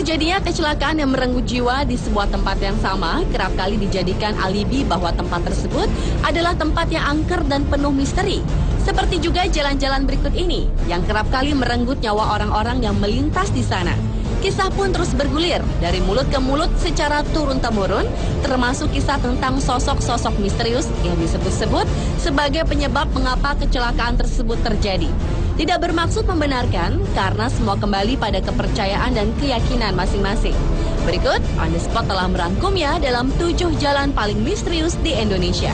Terjadinya kecelakaan yang merenggut jiwa di sebuah tempat yang sama kerap kali dijadikan alibi bahwa tempat tersebut adalah tempat yang angker dan penuh misteri. Seperti juga jalan-jalan berikut ini yang kerap kali merenggut nyawa orang-orang yang melintas di sana. Kisah pun terus bergulir dari mulut ke mulut secara turun-temurun, termasuk kisah tentang sosok-sosok misterius yang disebut-sebut sebagai penyebab mengapa kecelakaan tersebut terjadi. Tidak bermaksud membenarkan karena semua kembali pada kepercayaan dan keyakinan masing-masing. Berikut, On The Spot telah merangkumnya dalam 7 jalan paling misterius di Indonesia.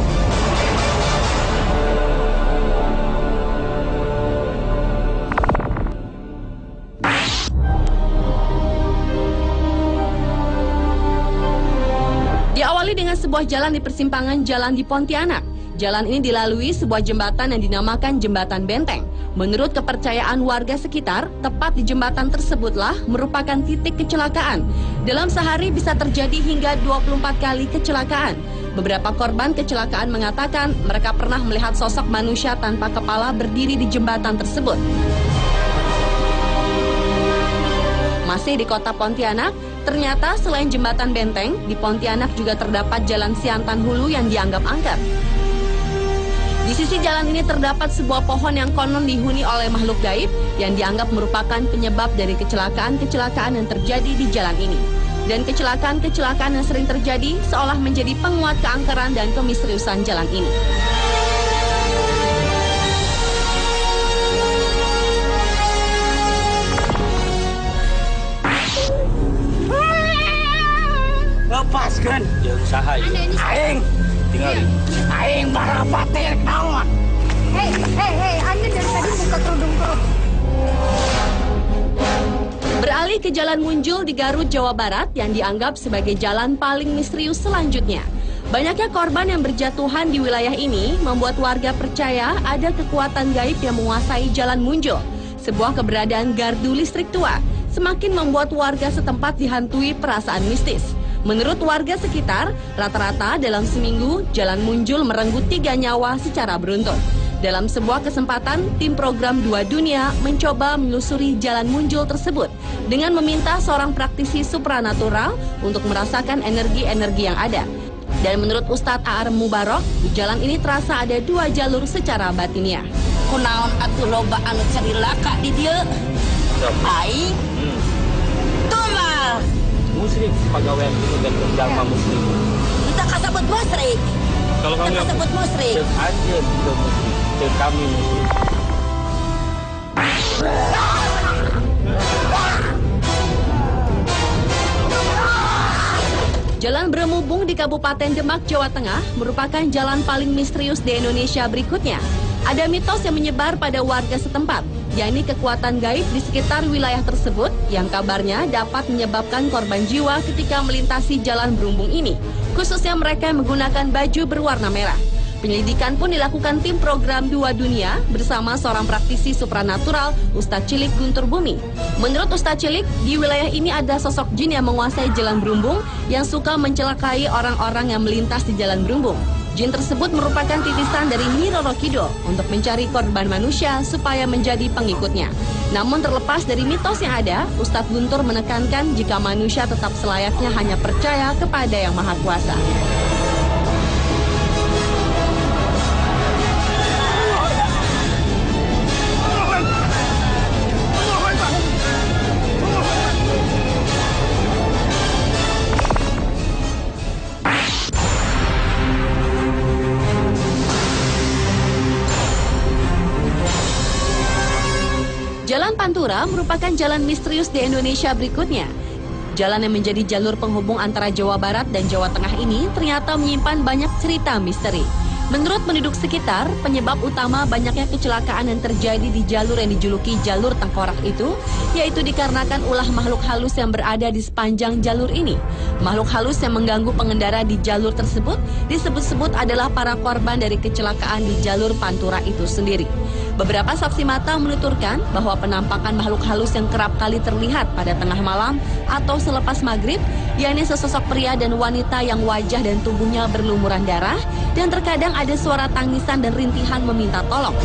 Diawali dengan sebuah jalan di persimpangan jalan di Pontianak. Jalan ini dilalui sebuah jembatan yang dinamakan Jembatan Benteng. Menurut kepercayaan warga sekitar, tepat di jembatan tersebutlah merupakan titik kecelakaan. Dalam sehari bisa terjadi hingga 24 kali kecelakaan. Beberapa korban kecelakaan mengatakan mereka pernah melihat sosok manusia tanpa kepala berdiri di jembatan tersebut. Masih di kota Pontianak, ternyata selain Jembatan Benteng, di Pontianak juga terdapat Jalan Siantan Hulu yang dianggap angker. Di sisi jalan ini terdapat sebuah pohon yang konon dihuni oleh makhluk gaib yang dianggap merupakan penyebab dari kecelakaan-kecelakaan yang terjadi di jalan ini. Dan kecelakaan-kecelakaan yang sering terjadi seolah menjadi penguat keangkeran dan kemisteriusan jalan ini. Lepaskan. Ya usaha ya. Aing. Tinggalin. Aing barang patir naon. Hei, Anda dari tadi buka kerudung terus. Beralih ke Jalan Munjul di Garut, Jawa Barat yang dianggap sebagai jalan paling misterius selanjutnya. Banyaknya korban yang berjatuhan di wilayah ini membuat warga percaya ada kekuatan gaib yang menguasai Jalan Munjul. Sebuah keberadaan gardu listrik tua semakin membuat warga setempat dihantui perasaan mistis. Menurut warga sekitar, rata-rata dalam seminggu, Jalan Munjul merenggut 3 nyawa secara beruntun. Dalam sebuah kesempatan, tim program 2 Dunia mencoba menelusuri Jalan Munjul tersebut dengan meminta seorang praktisi supranatural untuk merasakan energi-energi yang ada. Dan menurut Ustadz A.R. Mubarok, di jalan ini terasa ada 2 jalur secara batiniah. Kunaon atuh loba anu carilaka di dieu? Aing. Tumal. Musrik, pegawai itu dan jalma musrik. Kita kasebut musrik. Kalau kamu yang kasebut musrik. cek aja itu musrik, cek kami musrik. Jalan Bremubung di Kabupaten Demak, Jawa Tengah merupakan jalan paling misterius di Indonesia berikutnya. Ada mitos yang menyebar pada warga setempat, yakni kekuatan gaib di sekitar wilayah tersebut yang kabarnya dapat menyebabkan korban jiwa ketika melintasi jalan Brumubung ini, khususnya mereka yang menggunakan baju berwarna merah. Penyelidikan pun dilakukan tim program 2 Dunia bersama seorang praktisi supranatural, Ustadz Cilik Guntur Bumi. Menurut Ustadz Cilik, di wilayah ini ada sosok jin yang menguasai jalan Brumubung yang suka mencelakai orang-orang yang melintas di jalan Brumubung. Jin tersebut merupakan titisan dari Nyi Roro Kidul untuk mencari korban manusia supaya menjadi pengikutnya. Namun terlepas dari mitos yang ada, Ustadz Guntur menekankan jika manusia tetap selayaknya hanya percaya kepada Yang Maha Kuasa. Jalan Pantura merupakan jalan misterius di Indonesia berikutnya. Jalan yang menjadi jalur penghubung antara Jawa Barat dan Jawa Tengah ini ternyata menyimpan banyak cerita misteri. Menurut penduduk sekitar, penyebab utama banyaknya kecelakaan yang terjadi di jalur yang dijuluki jalur tengkorak itu, yaitu dikarenakan ulah makhluk halus yang berada di sepanjang jalur ini. Makhluk halus yang mengganggu pengendara di jalur tersebut disebut-sebut adalah para korban dari kecelakaan di jalur Pantura itu sendiri. Beberapa saksi mata menuturkan bahwa penampakan makhluk halus yang kerap kali terlihat pada tengah malam atau selepas maghrib, yakni sesosok pria dan wanita yang wajah dan tubuhnya berlumuran darah, dan terkadang ada suara tangisan dan rintihan meminta tolong.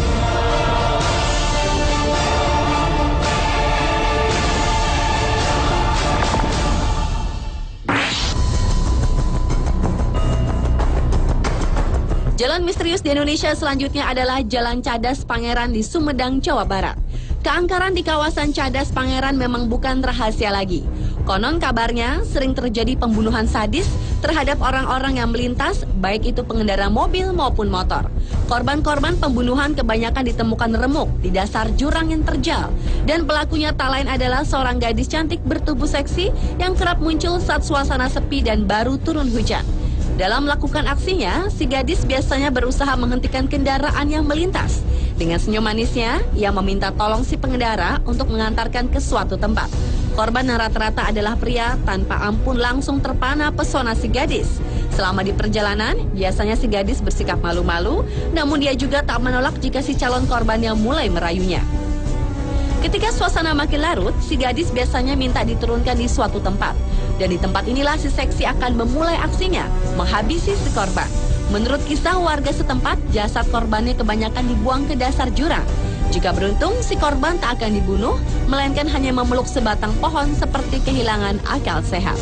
Jalan misterius di Indonesia selanjutnya adalah Jalan Cadas Pangeran di Sumedang, Jawa Barat. Keangkaran di kawasan Cadas Pangeran memang bukan rahasia lagi. Konon kabarnya sering terjadi pembunuhan sadis terhadap orang-orang yang melintas, baik itu pengendara mobil maupun motor. Korban-korban pembunuhan kebanyakan ditemukan remuk di dasar jurang yang terjal. Dan pelakunya tak lain adalah seorang gadis cantik bertubuh seksi yang kerap muncul saat suasana sepi dan baru turun hujan. Dalam melakukan aksinya, si gadis biasanya berusaha menghentikan kendaraan yang melintas. Dengan senyum manisnya, ia meminta tolong si pengendara untuk mengantarkan ke suatu tempat. Korban yang rata-rata adalah pria, tanpa ampun langsung terpana pesona si gadis. Selama di perjalanan, biasanya si gadis bersikap malu-malu, namun dia juga tak menolak jika si calon korbannya mulai merayunya. Ketika suasana makin larut, si gadis biasanya minta diturunkan di suatu tempat. Dan di tempat inilah si seksi akan memulai aksinya, menghabisi si korban. Menurut kisah warga setempat, jasad korbannya kebanyakan dibuang ke dasar jurang. Jika beruntung, si korban tak akan dibunuh, melainkan hanya memeluk sebatang pohon seperti kehilangan akal sehat.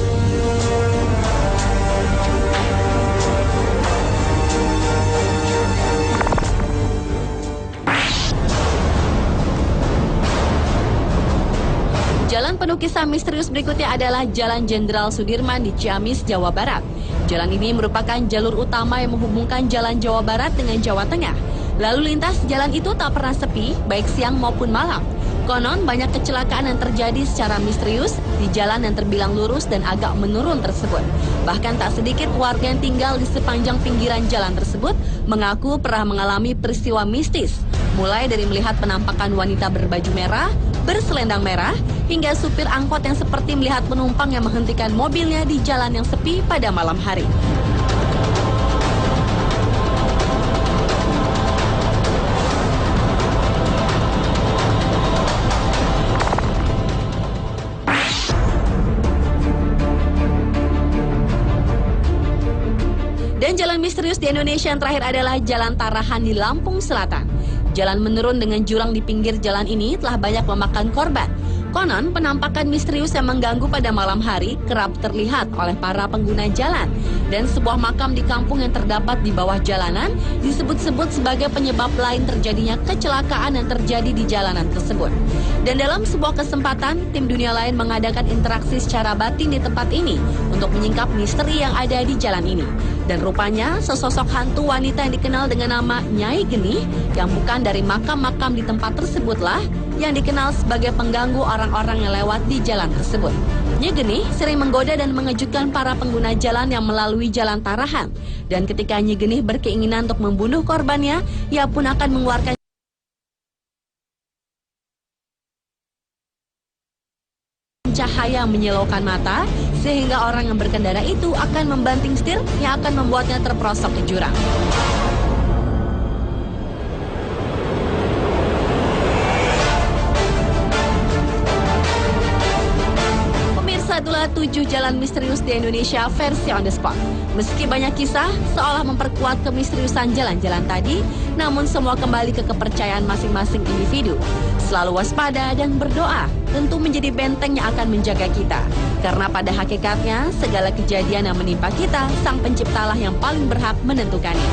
Jalan penuh kisah misterius berikutnya adalah Jalan Jenderal Sudirman di Ciamis, Jawa Barat. Jalan ini merupakan jalur utama yang menghubungkan Jalan Jawa Barat dengan Jawa Tengah. Lalu lintas jalan itu tak pernah sepi, baik siang maupun malam. Konon banyak kecelakaan yang terjadi secara misterius di jalan yang terbilang lurus dan agak menurun tersebut. Bahkan tak sedikit warga yang tinggal di sepanjang pinggiran jalan tersebut mengaku pernah mengalami peristiwa mistis. Mulai dari melihat penampakan wanita berbaju merah, berselendang merah, hingga supir angkot yang seperti melihat penumpang yang menghentikan mobilnya di jalan yang sepi pada malam hari. Dan jalan misterius di Indonesia yang terakhir adalah Jalan Tarahan di Lampung Selatan. Jalan menurun dengan jurang di pinggir jalan ini telah banyak memakan korban. Konon, penampakan misterius yang mengganggu pada malam hari kerap terlihat oleh para pengguna jalan. Dan sebuah makam di kampung yang terdapat di bawah jalanan disebut-sebut sebagai penyebab lain terjadinya kecelakaan yang terjadi di jalanan tersebut. Dan dalam sebuah kesempatan, tim dunia lain mengadakan interaksi secara batin di tempat ini untuk menyingkap misteri yang ada di jalan ini. Dan rupanya, sesosok hantu wanita yang dikenal dengan nama Nyai Genih yang bukan dari makam-makam di tempat tersebutlah yang dikenal sebagai pengganggu orang-orang yang lewat di jalan tersebut. Nyai Genih sering menggoda dan mengejutkan para pengguna jalan yang melalui Jalan Tarahan. Dan ketika Nyai Genih berkeinginan untuk membunuh korbannya, ia pun akan mengeluarkan cahaya menyilaukan mata, sehingga orang yang berkendara itu akan membanting setir yang akan membuatnya terperosok ke jurang. Pemirsa, itulah 7 jalan misterius di Indonesia versi on the spot. Meski banyak kisah seolah memperkuat kemisteriusan jalan-jalan tadi, namun semua kembali ke kepercayaan masing-masing individu. Selalu waspada dan berdoa tentu menjadi benteng yang akan menjaga kita. Karena pada hakikatnya segala kejadian yang menimpa kita, Sang Penciptalah yang paling berhak menentukannya.